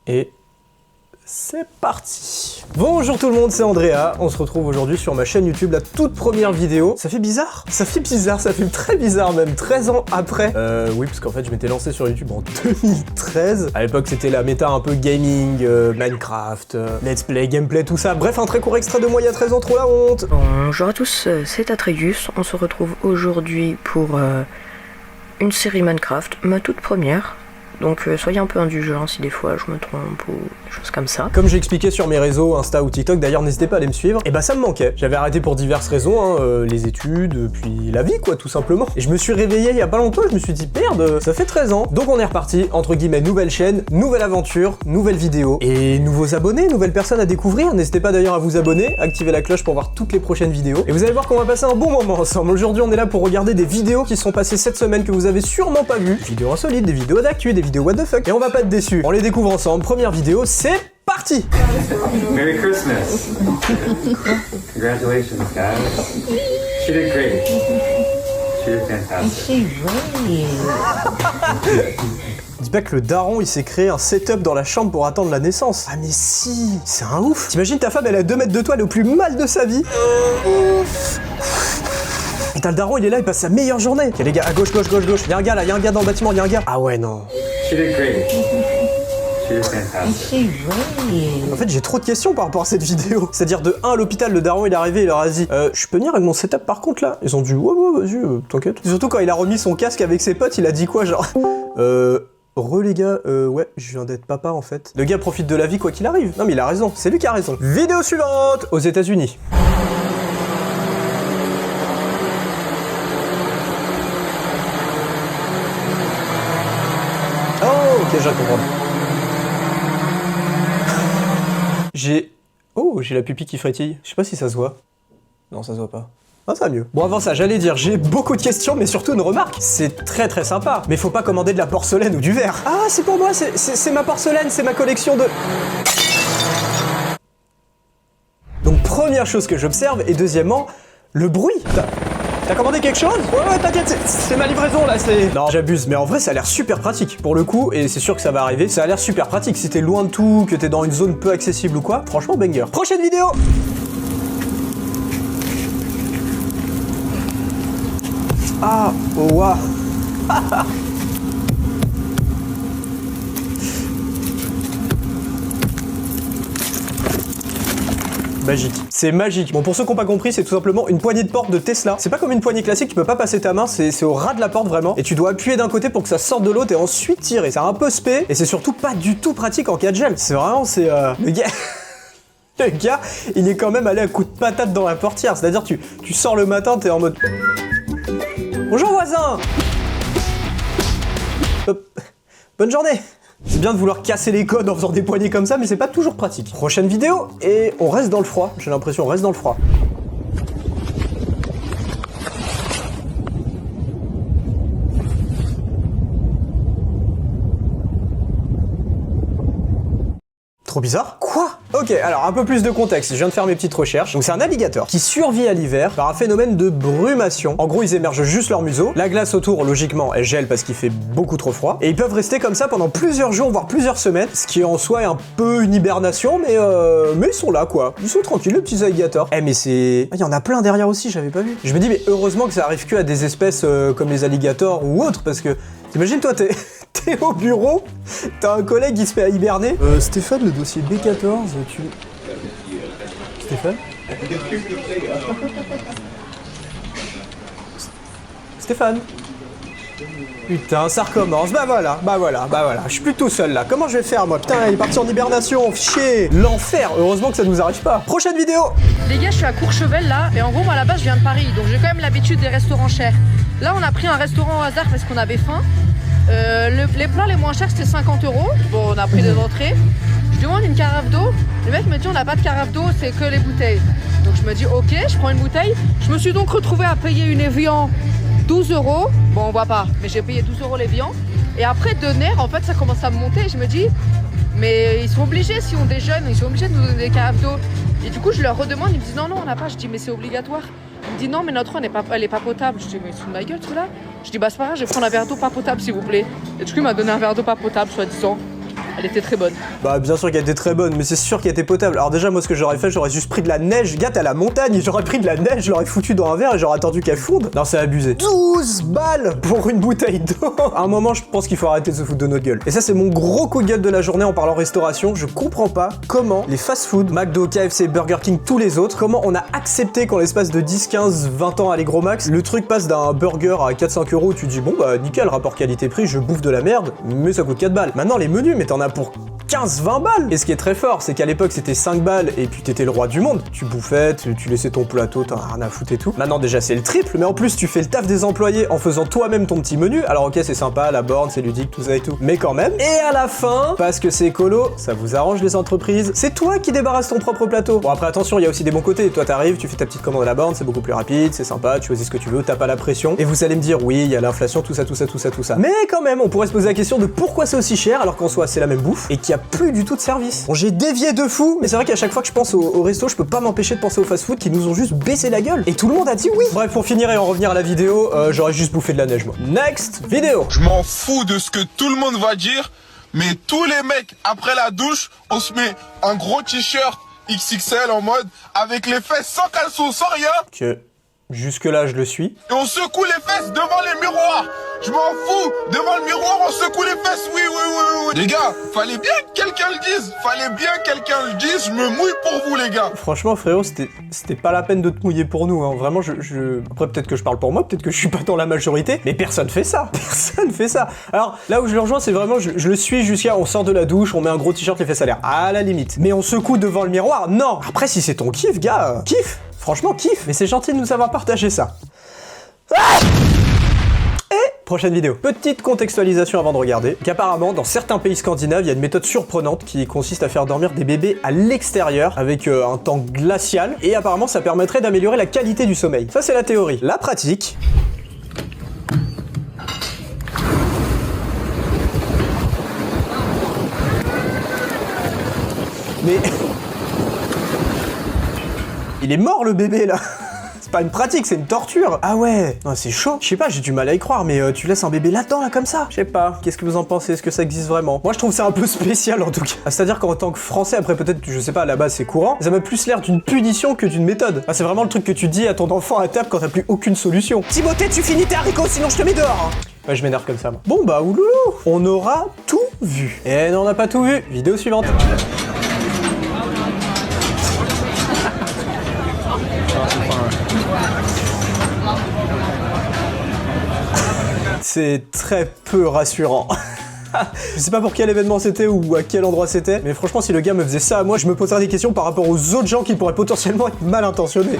Et c'est parti. Bonjour tout le monde, c'est Andrea. On se retrouve aujourd'hui sur ma chaîne YouTube, la toute première vidéo. Ça fait bizarre. Ça fait très bizarre même, 13 ans après. Oui, parce qu'en fait, je m'étais lancé sur YouTube en 2013. À l'époque, c'était la méta un peu gaming, Minecraft, let's play, gameplay, tout ça. Bref, un très court extrait de moi il y a 13 ans, trop la honte. Bonjour à tous, c'est Atreus. On se retrouve aujourd'hui pour une série Minecraft, ma toute première. Donc soyez un peu indulgents si des fois je me trompe ou des choses comme ça. Comme j'ai expliqué sur mes réseaux, Insta ou TikTok, d'ailleurs n'hésitez pas à aller me suivre, et bah ça me manquait. J'avais arrêté pour diverses raisons, hein, les études, puis la vie quoi, tout simplement. Et je me suis réveillé il y a pas longtemps, je me suis dit merde, ça fait 13 ans. Donc on est reparti, entre guillemets, nouvelle chaîne, nouvelle aventure, nouvelle vidéo, et nouveaux abonnés, nouvelles personnes à découvrir. N'hésitez pas d'ailleurs à vous abonner, activer la cloche pour voir toutes les prochaines vidéos. Et vous allez voir qu'on va passer un bon moment ensemble. Aujourd'hui on est là pour regarder des vidéos qui sont passées cette semaine que vous avez sûrement pas vues. Des vidéos insolites, des vidéos d'actu, des vidéos what the fuck. Et on va pas être déçus. On les découvre ensemble. Première vidéo, c'est parti. Merry Christmas. Congratulations, guys. She did great. She did fantastic. Dis pas que le daron il s'est créé un setup dans la chambre pour attendre la naissance. Ah mais si, c'est un ouf. T'imagines ta femme elle est à 2 mètres de toi, elle est au plus mal de sa vie. Et t'as le daron il est là, il passe sa meilleure journée. Ok les gars, à gauche. Y'a un gars là, y'a un gars dans le bâtiment, y'a un gars. Ah ouais non. She did great. She did fantastic. En fait j'ai trop de questions par rapport à cette vidéo. C'est-à-dire de 1 à l'hôpital, le daron il est arrivé, il leur a dit je peux venir avec mon setup par contre là. Ils ont dit ouais vas-y, t'inquiète. Surtout quand il a remis son casque avec ses potes, il a dit quoi genre les gars, ouais, je viens d'être papa en fait. Le gars profite de la vie quoi qu'il arrive. Non mais il a raison, c'est lui qui a raison. Vidéo suivante, aux États-Unis. Oh, ok, je comprends. J'ai la pupille qui frétille. Je sais pas si ça se voit. Non, ça se voit pas. Ah, ça va mieux. Bon, avant ça, j'allais dire, j'ai beaucoup de questions, mais surtout une remarque. C'est très sympa, mais faut pas commander de la porcelaine ou du verre. Ah, c'est pour moi, c'est ma porcelaine, c'est ma collection de... Donc, première chose que j'observe, et deuxièmement, le bruit. T'as commandé quelque chose? Ouais, t'inquiète, c'est ma livraison là, c'est... Non, j'abuse, mais en vrai, ça a l'air super pratique. Pour le coup, et c'est sûr que ça va arriver, ça a l'air super pratique. Si t'es loin de tout, que t'es dans une zone peu accessible ou quoi, franchement, banger. Prochaine vidéo. Ah, oh, waouh. Magique. C'est magique. Bon, pour ceux qui n'ont pas compris, c'est tout simplement une poignée de porte de Tesla. C'est pas comme une poignée classique, tu peux pas passer ta main, c'est au ras de la porte vraiment. Et tu dois appuyer d'un côté pour que ça sorte de l'autre et ensuite tirer. C'est un peu spé et c'est surtout pas du tout pratique en cas de gel. C'est vraiment, le gars... Le gars, il est quand même allé à coup de patate dans la portière. C'est-à-dire, tu sors le matin, t'es en mode... Bonjour voisin. Bonne journée. C'est bien de vouloir casser les codes en faisant des poignées comme ça, mais c'est pas toujours pratique. Prochaine vidéo, et on reste dans le froid. J'ai l'impression, on reste dans le froid. Trop bizarre. Quoi? Ok, alors un peu plus de contexte, je viens de faire mes petites recherches. Donc c'est un alligator qui survit à l'hiver par un phénomène de brumation. En gros, ils émergent juste leur museau. La glace autour, logiquement, elle gèle parce qu'il fait beaucoup trop froid. Et ils peuvent rester comme ça pendant plusieurs jours, voire plusieurs semaines. Ce qui en soi est un peu une hibernation, mais ils sont là quoi. Ils sont tranquilles, les petits alligators. Eh mais c'est... Il y en a plein derrière aussi, j'avais pas vu. Je me dis, mais heureusement que ça arrive que à des espèces comme les alligators ou autres, parce que... T'imagines toi, t'es au bureau, t'as un collègue qui se fait à hiberner. Stéphane, le dossier B14, tu... Stéphane Stéphane Putain, ça recommence, bah voilà. Je suis plus tout seul là, comment je vais faire moi? Putain, il est parti en hibernation, chier. L'enfer, heureusement que ça nous arrive pas. Prochaine vidéo. Les gars, je suis à Courchevel là, et en gros, moi à la base, je viens de Paris, donc j'ai quand même l'habitude des restaurants chers. Là, on a pris un restaurant au hasard parce qu'on avait faim. Les plats les moins chers, c'était 50 €. Bon, on a pris des entrées. Je demande une carafe d'eau. Le mec me dit, on n'a pas de carafe d'eau, c'est que les bouteilles. Donc je me dis, ok, je prends une bouteille. Je me suis donc retrouvée à payer une Evian 12 €. Bon, on voit pas, mais j'ai payé 12 € l'Evian. Et après, de nerfs, en fait, ça commence à me monter. Je me dis, mais ils sont obligés, si on déjeune, ils sont obligés de nous donner des carafes d'eau. Et du coup, je leur redemande, ils me disent, non, on n'a pas. Je dis, mais c'est obligatoire. Il me dit, non, mais notre eau, elle est pas potable. Je dis, mais sous ma gueule, celui-là. Je dis, bah, c'est pas grave, je vais prendre un verre d'eau pas potable, s'il vous plaît. Et du coup, il m'a donné un verre d'eau pas potable, soi-disant. Elle était très bonne. Bah bien sûr qu'elle était très bonne, mais c'est sûr qu'elle était potable. Alors déjà moi ce que j'aurais fait, j'aurais juste pris de la neige, gars t'es à la montagne, j'aurais pris de la neige, je l'aurais foutu dans un verre et j'aurais attendu qu'elle fonde. Non c'est abusé. 12 balles pour une bouteille d'eau. À un moment je pense qu'il faut arrêter de se foutre de notre gueule. Et ça c'est mon gros coup de gueule de la journée en parlant restauration. Je comprends pas comment les fast-food, McDo, KFC, Burger King, tous les autres, comment on a accepté qu'en l'espace de 10, 15, 20 ans, allez gros max, le truc passe d'un burger à 4-5 euros, tu te dis bon bah nickel, rapport qualité-prix, je bouffe de la merde, mais ça coûte 4 balles. Maintenant les menus, mais t'en as pour 15-20 balles. Et ce qui est très fort, c'est qu'à l'époque c'était 5 balles et puis t'étais le roi du monde. Tu bouffais, tu laissais ton plateau, t'en as rien à foutre et tout. Maintenant déjà c'est le triple, mais en plus tu fais le taf des employés en faisant toi-même ton petit menu. Alors ok c'est sympa, la borne, c'est ludique, tout ça et tout. Mais quand même. Et à la fin, parce que c'est écolo, ça vous arrange les entreprises, c'est toi qui débarrasses ton propre plateau. Bon après attention, il y a aussi des bons côtés. Toi t'arrives, tu fais ta petite commande à la borne, c'est beaucoup plus rapide, c'est sympa, tu choisis ce que tu veux, t'as pas la pression. Et vous allez me dire oui, il y a l'inflation, tout ça. Mais quand même, on pourrait se poser la question de pourquoi c'est aussi cher alors qu'en soi c'est la même bouffe et qu'il y a plus du tout de service. Bon j'ai dévié de fou, mais c'est vrai qu'à chaque fois que je pense au resto, je peux pas m'empêcher de penser au fast-food qui nous ont juste baissé la gueule. Et tout le monde a dit oui. Bref, pour finir et en revenir à la vidéo, j'aurais juste bouffé de la neige moi. Next vidéo. Je m'en fous de ce que tout le monde va dire, mais tous les mecs, après la douche, on se met un gros t-shirt XXL en mode avec les fesses sans caleçon, sans rien. Que jusque là je le suis. Et on secoue les fesses devant les miroirs. Je m'en fous. Devant le miroir, on secoue les fesses. Oui. Les gars, fallait bien que quelqu'un le dise. Je me mouille pour vous, les gars. Franchement, frérot, c'était pas la peine de te mouiller pour nous. Hein. Vraiment, après, peut-être que je parle pour moi, peut-être que je suis pas dans la majorité, mais personne fait ça. Personne fait ça. Alors, là où je le rejoins, c'est vraiment, je le suis jusqu'à, on sort de la douche, on met un gros t-shirt, les fesses à l'air. À la limite. Mais on secoue devant le miroir, non. Après, si c'est ton kiff, gars, kiff. Franchement, kiff. Mais c'est gentil de nous avoir partagé ça. Ah prochaine vidéo. Petite contextualisation avant de regarder, qu'apparemment dans certains pays scandinaves, il y a une méthode surprenante qui consiste à faire dormir des bébés à l'extérieur avec un temps glacial et apparemment ça permettrait d'améliorer la qualité du sommeil. Ça c'est la théorie. La pratique... Mais... Il est mort le bébé là. Pas une pratique, c'est une torture. Ah ouais, c'est chaud. Je sais pas, j'ai du mal à y croire, mais tu laisses un bébé là-dedans, là, comme ça. Je sais pas, qu'est-ce que vous en pensez? Est-ce que ça existe vraiment? Moi, je trouve ça un peu spécial, en tout cas. C'est-à-dire qu'en tant que Français, après, peut-être, je sais pas, à la base, c'est courant, ça m'a plus l'air d'une punition que d'une méthode. C'est vraiment le truc que tu dis à ton enfant à table quand t'as plus aucune solution. Timothée, tu finis tes haricots, sinon je te mets dehors. Ouais, je m'énerve comme ça, moi. Bon, bah, ouloulou, on aura tout vu. Et non, on n'a pas tout vu. Vidéo suivante. C'est très peu rassurant. Je sais pas pour quel événement c'était ou à quel endroit c'était, mais franchement si le gars me faisait ça à moi, je me poserais des questions par rapport aux autres gens qui pourraient potentiellement être mal intentionnés.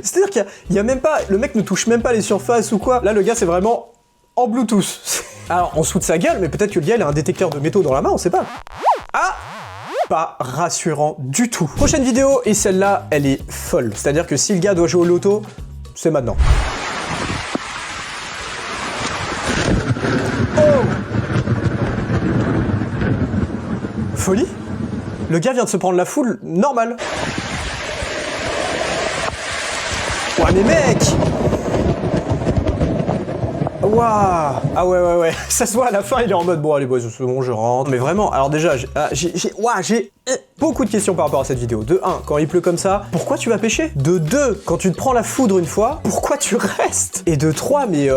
C'est-à-dire qu'il y a même pas... Le mec ne touche même pas les surfaces ou quoi. Là le gars c'est vraiment en Bluetooth. Alors on se fout de sa gueule, mais peut-être que le gars il a un détecteur de métaux dans la main, on sait pas. Ah! Pas rassurant du tout. Prochaine vidéo, et celle-là, elle est folle. C'est-à-dire que si le gars doit jouer au loto, c'est maintenant. Oh! Folie? Le gars vient de se prendre la foule normale. Ouais mais mec! Waouh! Ah ouais. Ça se voit à la fin, il est en mode bon allez boys, c'est bon, je rentre. Mais vraiment, alors déjà, j'ai beaucoup de questions par rapport à cette vidéo. De 1, quand il pleut comme ça, pourquoi tu vas pêcher? De 2, quand tu te prends la foudre une fois, pourquoi tu restes? Et de 3, mais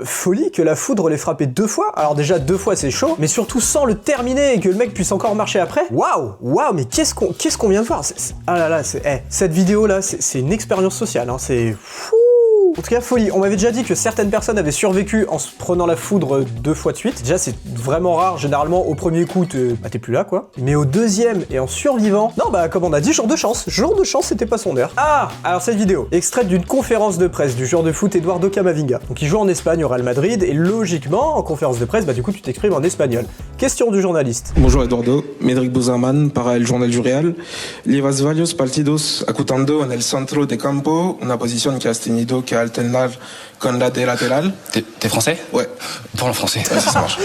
folie que la foudre l'ait frappé 2 fois. Alors déjà 2 fois c'est chaud, mais surtout sans le terminer et que le mec puisse encore marcher après. Waouh, mais qu'est-ce qu'on vient de voir? Ah là là, cette vidéo là, c'est une expérience sociale, hein, c'est fou. En tout cas, folie. On m'avait déjà dit que certaines personnes avaient survécu en se prenant la foudre 2 fois de suite. Déjà, c'est vraiment rare. Généralement, au premier coup, t'es plus là, quoi. Mais au deuxième et en survivant... Non, bah, comme on a dit, jour de chance. Jour de chance, c'était pas son heure. Ah! Alors, cette vidéo, extraite d'une conférence de presse du joueur de foot Eduardo Camavinga. Donc, il joue en Espagne au Real Madrid et logiquement, en conférence de presse, bah, du coup, tu t'exprimes en espagnol. Question du journaliste. Bonjour Eduardo, Medric Buzaman para el Journal du Real. Llevas varios partidos acutando en el centro de campo una posición que has tenido que alternar con la de lateral. T'es français? Ouais. Parle en français. Ouais, ça marche.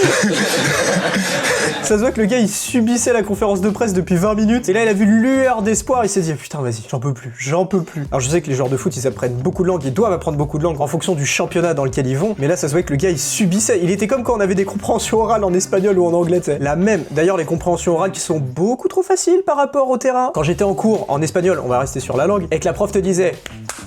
Ça se voit que le gars il subissait la conférence de presse depuis 20 minutes et là il a vu une lueur d'espoir, il s'est dit putain vas-y, j'en peux plus. Alors je sais que les joueurs de foot ils apprennent beaucoup de langues, ils doivent apprendre beaucoup de langues en fonction du championnat dans lequel ils vont, mais là ça se voit que le gars il subissait, il était comme quand on avait des compréhensions orales en espagnol ou en anglais, t'sais. La même, d'ailleurs les compréhensions orales qui sont beaucoup trop faciles par rapport au terrain. Quand j'étais en cours en espagnol, on va rester sur la langue, et que la prof te disait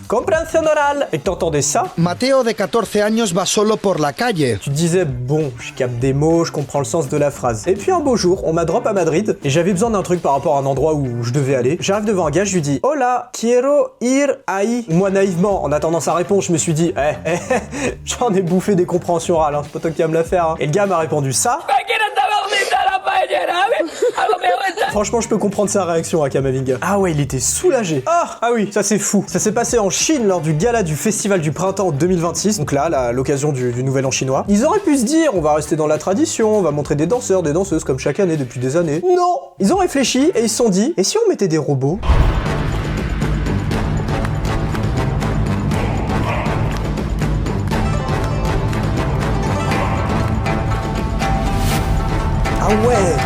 compréhension orale et que t'entendais ça, Mateo de 14 años va solo por la calle. tu te disais bon, je capte des mots, je comprends le sens de la phrase. Et puis un beau jour, on m'a drop à Madrid et j'avais besoin d'un truc par rapport à un endroit où je devais aller. J'arrive devant un gars, je lui dis hola, quiero ir ahí. Moi naïvement, en attendant sa réponse, je me suis dit j'en ai bouffé des compréhensions orales, hein. C'est pas toi qui vas me la faire. Hein. Et le gars m'a répondu ça. Franchement, je peux comprendre sa réaction à Kamavinga. Ah ouais, il était soulagé. Ah oui, ça c'est fou. Ça s'est passé en Chine lors du gala du Festival du Printemps 2026. Donc là, l'occasion du Nouvel An chinois. Ils auraient pu se dire, on va rester dans la tradition, on va montrer des danseurs, des danseuses comme chaque année depuis des années. Non. Ils ont réfléchi et ils se sont dit, et si on mettait des robots ? Ah ouais.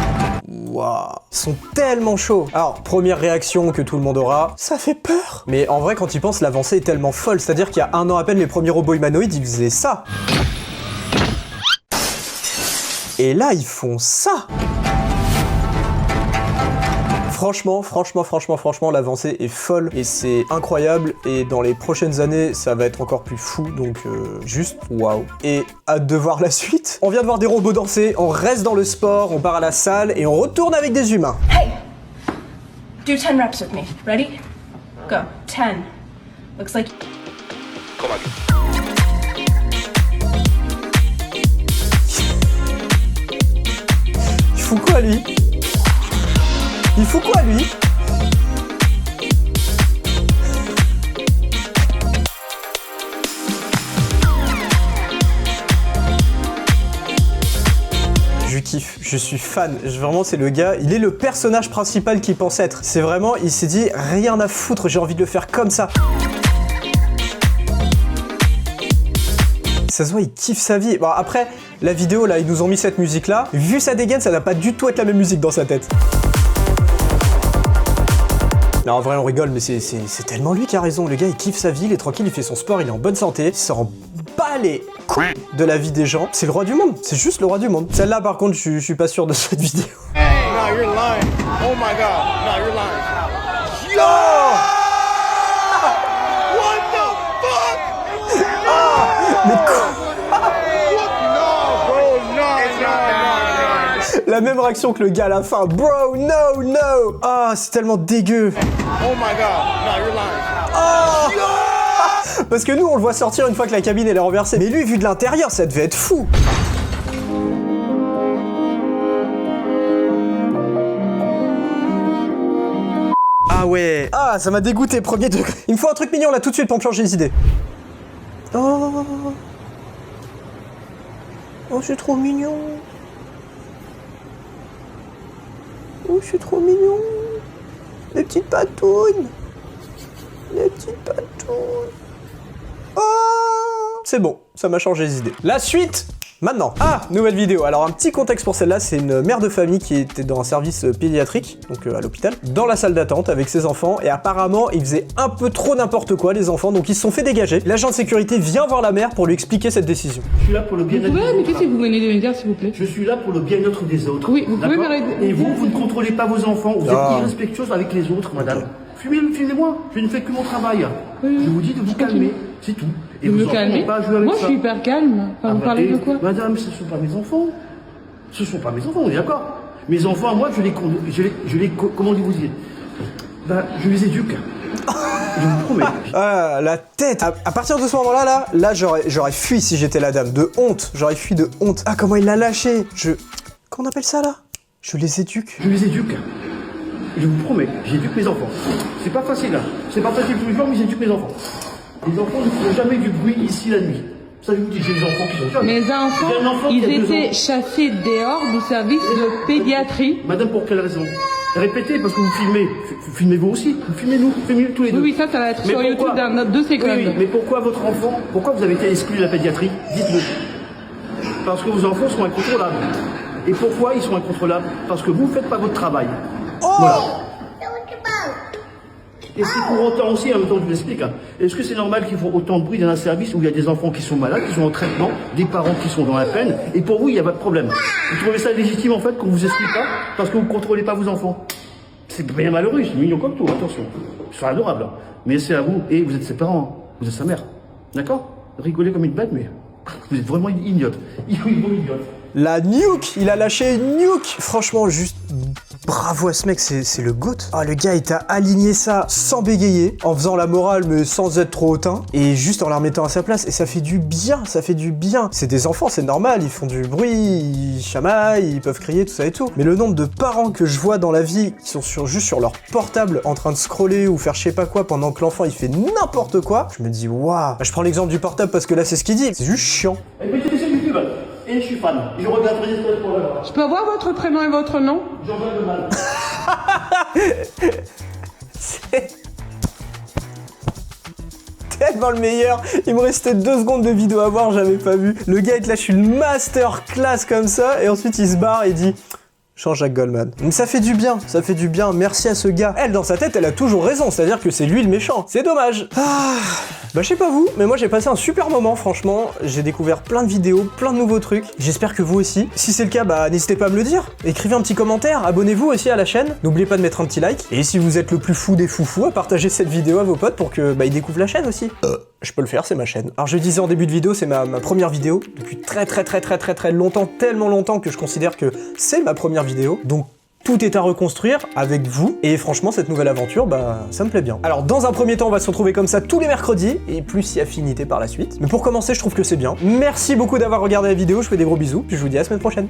Waouh, ils sont tellement chauds. Alors, première réaction que tout le monde aura, ça fait peur. Mais en vrai, quand ils pensent, l'avancée est tellement folle. C'est-à-dire qu'il y a 1 an à peine, les premiers robots humanoïdes, ils faisaient ça. Et là, ils font ça. Franchement, l'avancée est folle et c'est incroyable. Et dans les prochaines années, ça va être encore plus fou. Donc, juste waouh. Et hâte de voir la suite. On vient de voir des robots danser, on reste dans le sport, on part à la salle et on retourne avec des humains. Hey! Do 10 reps with me. Ready? Go. 10. Looks like... Il fout quoi, lui? Il fout quoi, lui? Je kiffe, je suis fan. Vraiment, c'est le gars, il est le personnage principal qu'il pense être. C'est vraiment, il s'est dit, rien à foutre, j'ai envie de le faire comme ça. Ça se voit, il kiffe sa vie. Bon, après, la vidéo, là, ils nous ont mis cette musique-là. Vu sa dégaine, ça n'a pas du tout être la même musique dans sa tête. Non, en vrai, on rigole, mais c'est tellement lui qui a raison. Le gars, il kiffe sa vie, il est tranquille, il fait son sport, il est en bonne santé, il s'en bat les couilles de la vie des gens. C'est le roi du monde, c'est juste le roi du monde. Celle-là, par contre, je suis pas sûr de cette vidéo. No, you're lying. Oh my god. No, you're lying. Yo! What the fuck? Mais quoi? No, bro. No. La même réaction que le gars à la fin. Bro, no. Ah, c'est tellement dégueu. Oh my god. No, you're lying. Oh! Parce que nous, on le voit sortir une fois que la cabine elle est renversée. Mais lui, vu de l'intérieur, ça devait être fou. Ah ouais. Ah, ça m'a dégoûté, premier degré. Il me faut un truc mignon là tout de suite pour me changer les idées. Oh. Oh, c'est trop mignon. Oh, c'est trop mignon. Les petites patounes. Les petites patounes. Oh. C'est bon, ça m'a changé les idées. La suite maintenant. Ah, nouvelle vidéo. Alors un petit contexte pour celle-là, c'est une mère de famille qui était dans un service pédiatrique, donc à l'hôpital, dans la salle d'attente avec ses enfants, et apparemment ils faisaient un peu trop n'importe quoi les enfants, donc ils se sont fait dégager. L'agent de sécurité vient voir la mère pour lui expliquer cette décision. Je suis là pour le bien-être des autres. Mais qu'est-ce que vous venez de me dire, s'il vous plaît? Je suis là pour le bien-être des autres. Oui, vous pouvez d'accord m'arrêter. Et vous ne contrôlez pas vos enfants, vous êtes irrespectueuse avec les autres, madame. Filmez-moi, je ne fais que mon travail. Oui. Je vous dis de vous calmer, c'est tout. Et De vos me enfants calmer? n'ont pas à jouer avec Moi, ça. je suis hyper calme. Enfin, vous parlez de quoi? Madame, ce ne sont pas mes enfants. Ce ne sont pas mes enfants, on est d'accord. Mes enfants, moi, comment vous dire ben, je les éduque. Je vous promets. Ah, la tête. À partir de ce moment-là, là, j'aurais fui si j'étais la dame. De honte. J'aurais fui de honte. Ah, comment il l'a lâché. Comment on appelle ça, là? Je les éduque. Je les éduque. Je vous promets, j'éduque mes enfants. C'est pas facile, hein. C'est pas facile tous les jours, mais j'éduque mes enfants. Les enfants ne font jamais du bruit ici la nuit. Ça, je vous dis, j'ai des enfants qui sont jamais. Mes enfants, J'ai un enfant qui ils a 2 étaient ans. chassés dehors du service de pédiatrie. Madame, pour quelle raison? Répétez, parce que vous filmez. Filmez-vous aussi. Filmez-nous tous les deux. Oui, ça va être Mais sur pourquoi? YouTube dans 2 secondes. Oui, mais pourquoi votre enfant, pourquoi vous avez été exclu de la pédiatrie? Dites-le. Parce que vos enfants sont incontrôlables. Et pourquoi ils sont incontrôlables? Parce que vous ne faites pas votre travail. Oh voilà. Et c'est pour autant aussi, en même temps je vous explique, hein, est-ce que c'est normal qu'ils font autant de bruit dans un service où il y a des enfants qui sont malades, qui sont en traitement, des parents qui sont dans la peine, et pour vous, il n'y a pas de problème? Vous trouvez ça légitime, en fait, qu'on vous explique pas, parce que vous ne contrôlez pas vos enfants? C'est bien malheureux, c'est mignon comme tout, attention. Ils sont adorables, hein. Mais c'est à vous, et vous êtes ses parents, hein. Vous êtes sa mère. D'accord? Rigolez comme une bête, mais vous êtes vraiment une idiote. Idiote. La nuke, il a lâché une nuke. Franchement, juste bravo à ce mec, c'est le GOAT. Ah, le gars, il t'a aligné ça sans bégayer, en faisant la morale, mais sans être trop hautain, et juste en la remettant à sa place. Et ça fait du bien, ça fait du bien. C'est des enfants, c'est normal, ils font du bruit, ils chamaillent, ils peuvent crier, tout ça et tout. Mais le nombre de parents que je vois dans la vie qui sont juste sur leur portable en train de scroller ou faire je sais pas quoi pendant que l'enfant il fait n'importe quoi, je me dis waouh. Je prends l'exemple du portable parce que là c'est ce qu'il dit, c'est juste chiant. Et je suis fan. Je regarde Resident pour l'heure. Je peux avoir votre prénom et votre nom? Jean-Jacques Le Mal. C'est tellement le meilleur. Il me restait 2 secondes de vidéo à voir, j'avais pas vu. Le gars il te lâche une masterclass comme ça et ensuite il se barre et dit Jean-Jacques Goldman. Donc ça fait du bien, ça fait du bien. Merci à ce gars. Elle, dans sa tête, elle a toujours raison. C'est-à-dire que c'est lui le méchant. C'est dommage. Ah, bah je sais pas vous, mais moi j'ai passé un super moment, franchement. J'ai découvert plein de vidéos, plein de nouveaux trucs. J'espère que vous aussi. Si c'est le cas, bah n'hésitez pas à me le dire. Écrivez un petit commentaire, abonnez-vous aussi à la chaîne. N'oubliez pas de mettre un petit like. Et si vous êtes le plus fou des foufous, à partager cette vidéo à vos potes pour que bah ils découvrent la chaîne aussi. Je peux le faire, c'est ma chaîne. Alors je disais en début de vidéo, c'est ma première vidéo depuis très longtemps, tellement longtemps que je considère que c'est ma première vidéo. Donc tout est à reconstruire avec vous, et franchement cette nouvelle aventure, bah ça me plaît bien. Alors dans un premier temps, on va se retrouver comme ça tous les mercredis, et plus si affinité par la suite. Mais pour commencer, je trouve que c'est bien. Merci beaucoup d'avoir regardé la vidéo, je vous fais des gros bisous, puis je vous dis à la semaine prochaine.